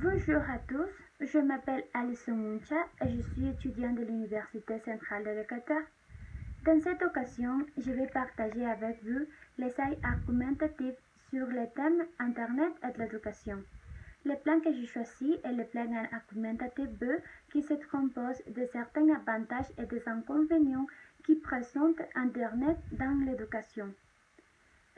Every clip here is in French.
Bonjour à tous, je m'appelle Alison Muncha et je suis étudiante de l'Université centrale de Qatar. Dans cette occasion, je vais partager avec vous l'essai argumentatif sur le thème Internet et l'éducation. Le plan que j'ai choisi est le plan argumentatif B qui se compose de certains avantages et des inconvénients qui présentent Internet dans l'éducation.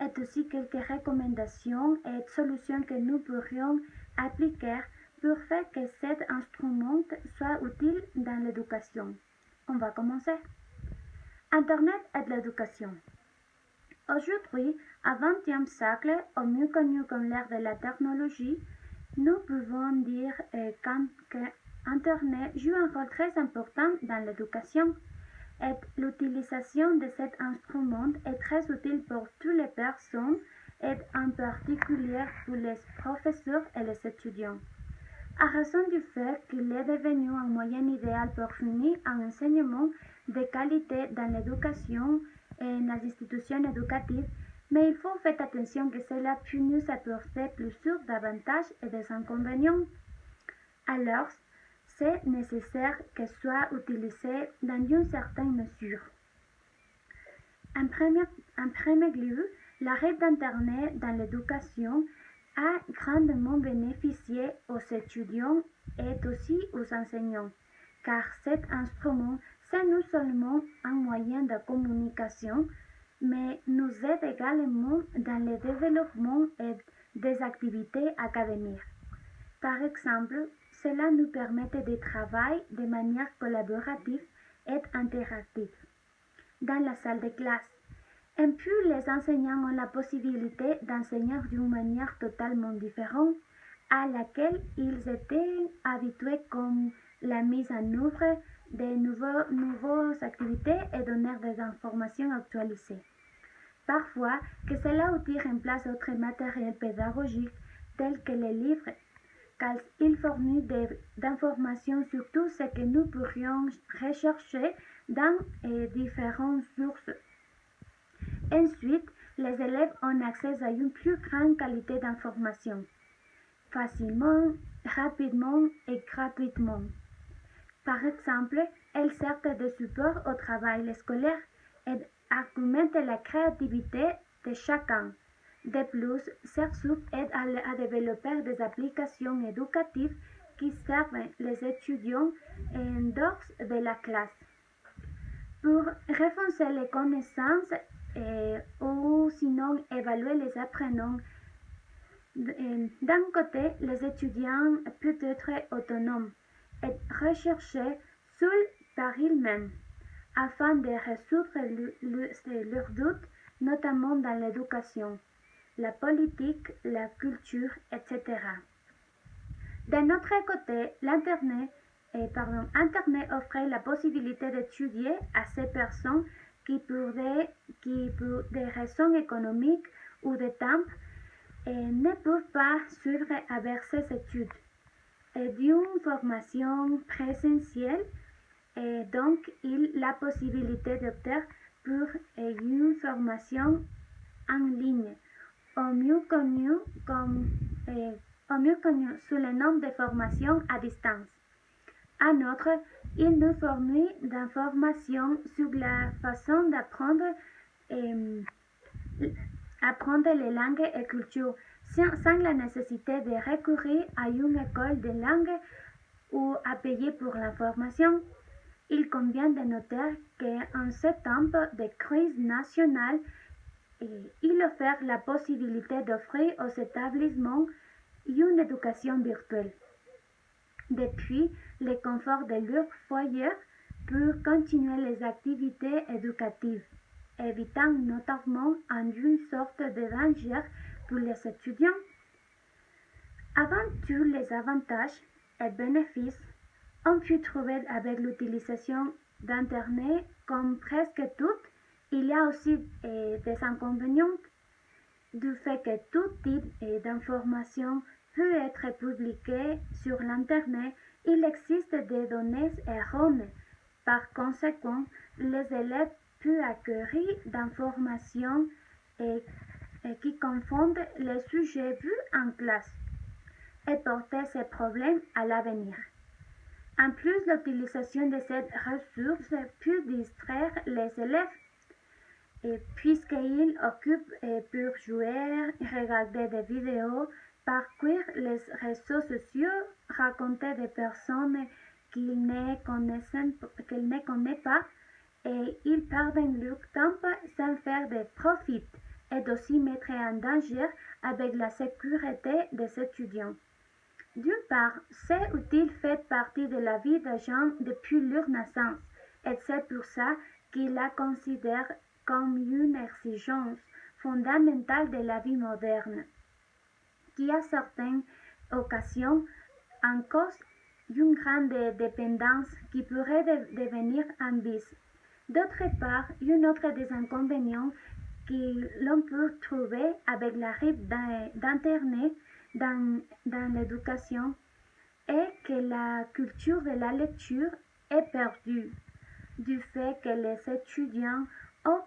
Et aussi quelques recommandations et solutions que nous pourrions appliquer pour faire que cet instrument soit utile dans l'éducation. On va commencer. Internet et l'éducation. Aujourd'hui, au XXe siècle, au mieux connu comme l'ère de la technologie, nous pouvons dire qu'Internet joue un rôle très important dans l'éducation et l'utilisation de cet instrument est très utile pour toutes les personnes et en particulier pour les professeurs et les étudiants. À raison du fait qu'il est devenu un moyen idéal pour fournir un enseignement de qualité dans l'éducation et dans les institutions éducatives, mais il faut faire attention que cela puisse nous apporter plusieurs d'avantages et des inconvénients. Alors, c'est nécessaire qu'elle soit utilisée dans une certaine mesure. En premier lieu, l'arrêt d'Internet dans l'éducation a grandement bénéficié aux étudiants et aussi aux enseignants, car cet instrument, c'est non seulement un moyen de communication, mais nous aide également dans le développement et des activités académiques. Par exemple, cela nous permet de travailler de manière collaborative et interactive dans la salle de classe. Et puis, les enseignants ont la possibilité d'enseigner d'une manière totalement différente à laquelle ils étaient habitués, comme la mise en œuvre de nouvelles activités et donner des informations actualisées. Parfois, que cela aussi remplace d'autres matériels pédagogiques tels que les livres, car il fournit d'informations sur tout ce que nous pourrions rechercher dans différentes sources. Ensuite, les élèves ont accès à une plus grande qualité d'information, facilement, rapidement et gratuitement. Par exemple, elles servent de support au travail scolaire et augmentent la créativité de chacun. De plus, CERSUP aide à développer des applications éducatives qui servent les étudiants en dehors de la classe. Pour renforcer les connaissances ou sinon évaluer les apprenants, d'un côté, les étudiants peuvent être autonomes et rechercher seuls par eux-mêmes afin de résoudre leurs doutes, notamment dans l'éducation, la politique, la culture, etc. D'un autre côté, Internet offre la possibilité d'étudier à ces personnes qui, pour des raisons économiques ou de temps, ne peuvent pas suivre avec ces études d'une formation présentielle et donc la possibilité d'opter pour une formation en ligne, au mieux connu sous le nom de formation à distance. En outre, il nous fournit d'informations sur la façon d'apprendre les langues et cultures sans la nécessité de recourir à une école de langue ou à payer pour l'information. Il convient de noter qu'en ce temps de crise nationale, il offre la possibilité d'offrir aux établissements une éducation virtuelle depuis le confort de leur foyer pour continuer les activités éducatives, évitant notamment une sorte de danger pour les étudiants. Avant tous les avantages et bénéfices, on peut trouver avec l'utilisation d'Internet, comme presque toutes, il y a aussi des inconvénients du fait que tout type d'information peut être publié sur l'Internet. Il existe des données erronées. Par conséquent, les élèves peuvent acquérir d'informations qui confondent les sujets vus en classe. et porter ces problèmes à l'avenir. En plus, l'utilisation de cette ressource peut distraire les élèves puisqu'ils occupent pour jouer, regarder des vidéos, parcourir les réseaux sociaux, raconter des personnes qu'ils ne connaissent pas et ils perdent leur temps sans faire de profit et aussi mettre en danger avec la sécurité des étudiants. D'une part, ces outils font partie de la vie des gens depuis leur naissance et c'est pour ça qu'ils la considèrent comme une exigence fondamentale de la vie moderne, qui à certaines occasions en cause une grande dépendance qui pourrait devenir un vice. D'autre part, un autre des inconvénients que l'on peut trouver avec l'arrivée d'Internet dans l'éducation est que la culture de la lecture est perdue, du fait que les étudiants ont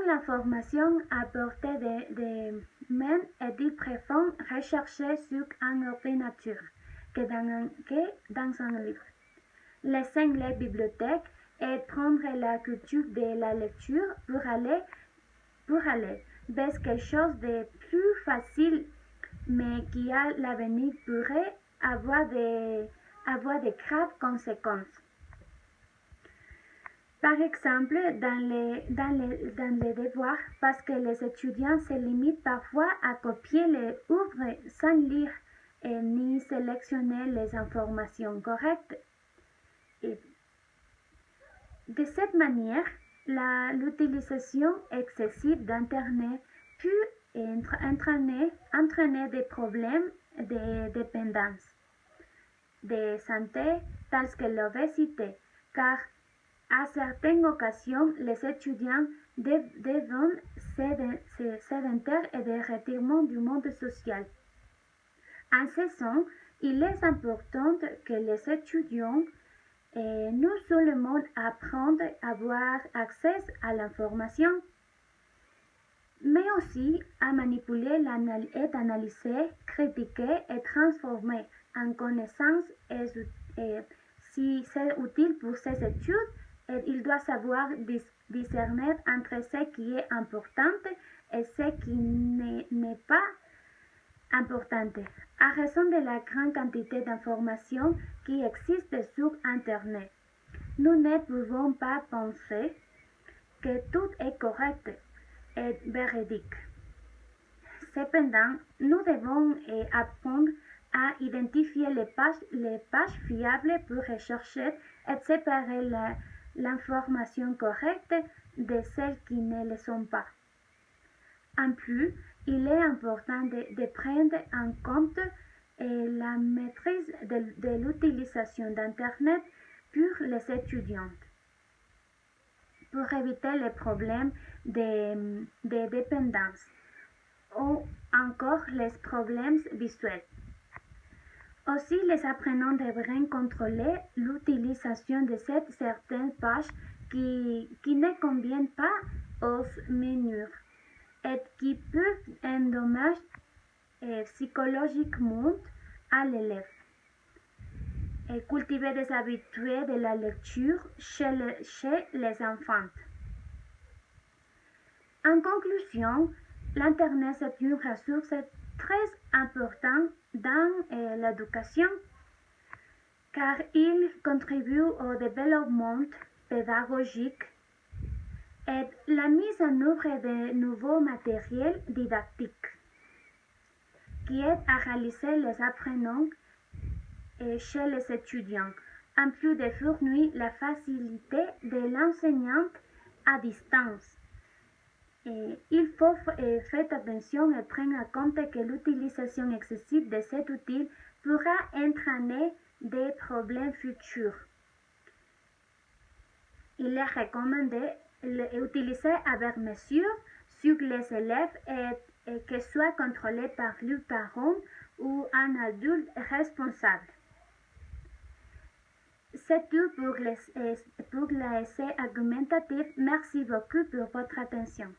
l'information à portée de main et ils préfèrent rechercher sur un ordinateur que dans un livre. Laisser les bibliothèques et prendre la culture de la lecture pour aller vers quelque chose de plus facile, mais qui à l'avenir pourrait avoir de graves conséquences. Par exemple, dans les devoirs, parce que les étudiants se limitent parfois à copier les œuvres sans lire ni sélectionner les informations correctes. Et de cette manière, l'utilisation excessive d'Internet peut entraîner des problèmes de dépendance, de santé tels que l'obésité, car à certaines occasions, les étudiants deviennent sédentaires et de retirement du monde social. En ce sens, il est important que les étudiants non seulement apprennent à avoir accès à l'information, mais aussi à manipuler et d'analyser, critiquer et transformer en connaissances et si c'est utile pour ses études, il doit savoir discerner entre ce qui est important et ce qui n'est pas important, à raison de la grande quantité d'informations qui existent sur Internet. Nous ne pouvons pas penser que tout est correct et véridique. Cependant, nous devons apprendre à identifier les pages fiables pour rechercher et séparer l'information correcte de celles qui ne le sont pas. En plus, il est important de prendre en compte la maîtrise de l'utilisation d'Internet pour les étudiants, pour éviter les problèmes de dépendance ou encore les problèmes visuels. Aussi, les apprenants devraient contrôler l'utilisation de certaines pages qui ne conviennent pas aux menus et qui peuvent endommager psychologiquement à l'élève. Et cultiver des habitudes de la lecture chez les enfants. En conclusion, l'Internet est une ressource très importante dans l'éducation car il contribue au développement pédagogique et la mise en œuvre de nouveaux matériels didactiques qui aident à réaliser les apprenants chez les étudiants, en plus de fournir la facilité de l'enseignant à distance. Il faut faire attention et prendre en compte que l'utilisation excessive de cet outil pourra entraîner des problèmes futurs. Il est recommandé d'utiliser avec mesure sur les élèves et que soit contrôlé par leurs parents ou un adulte responsable. C'est tout pour l'essai argumentatif. Merci beaucoup pour votre attention.